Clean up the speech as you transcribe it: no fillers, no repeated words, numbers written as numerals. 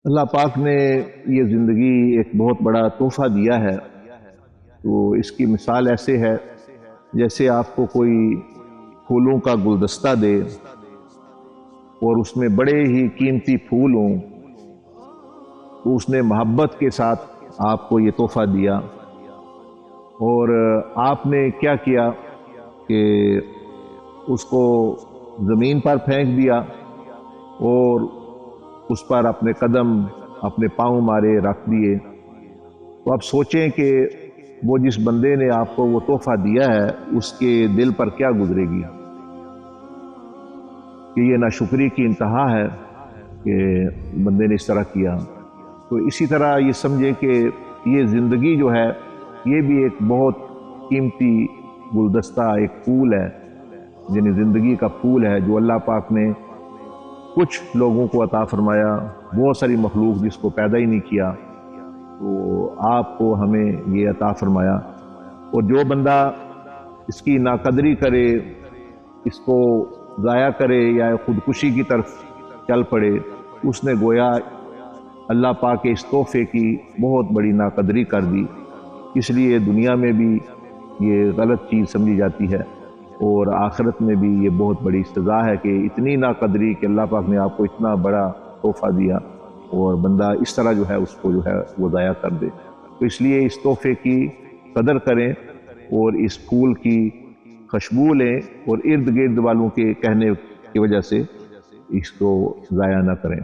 اللہ پاک نے یہ زندگی ایک بہت بڑا تحفہ دیا ہے۔ تو اس کی مثال ایسے ہے جیسے آپ کو کوئی پھولوں کا گلدستہ دے اور اس میں بڑے ہی قیمتی پھول ہوں، تو اس نے محبت کے ساتھ آپ کو یہ تحفہ دیا، اور آپ نے کیا کیا کہ اس کو زمین پر پھینک دیا اور اس پر اپنے قدم، اپنے پاؤں مارے رکھ دیے۔ تو آپ سوچیں کہ وہ جس بندے نے آپ کو وہ تحفہ دیا ہے اس کے دل پر کیا گزرے گی، کہ یہ ناشکری کی انتہا ہے کہ بندے نے اس طرح کیا۔ تو اسی طرح یہ سمجھیں کہ یہ زندگی جو ہے یہ بھی ایک بہت قیمتی گلدستہ، ایک پھول ہے، یعنی زندگی کا پھول ہے جو اللہ پاک نے کچھ لوگوں کو عطا فرمایا، بہت ساری مخلوق جس کو پیدا ہی نہیں کیا، تو آپ کو ہمیں یہ عطا فرمایا۔ اور جو بندہ اس کی ناقدری کرے، اس کو ضائع کرے یا خودکشی کی طرف چل پڑے، اس نے گویا اللہ پاک کے اس تحفے کی بہت بڑی ناقدری کر دی۔ اس لیے دنیا میں بھی یہ غلط چیز سمجھی جاتی ہے، اور آخرت میں بھی یہ بہت بڑی سزا ہے کہ اتنی ناقدری کہ اللہ پاک نے آپ کو اتنا بڑا تحفہ دیا اور بندہ اس طرح جو ہے اس کو جو ہے وہ ضائع کر دے۔ تو اس لیے اس تحفے کی قدر کریں اور اس پھول کی خوشبو لیں، اور ارد گرد والوں کے کہنے کی وجہ سے اس کو ضائع نہ کریں۔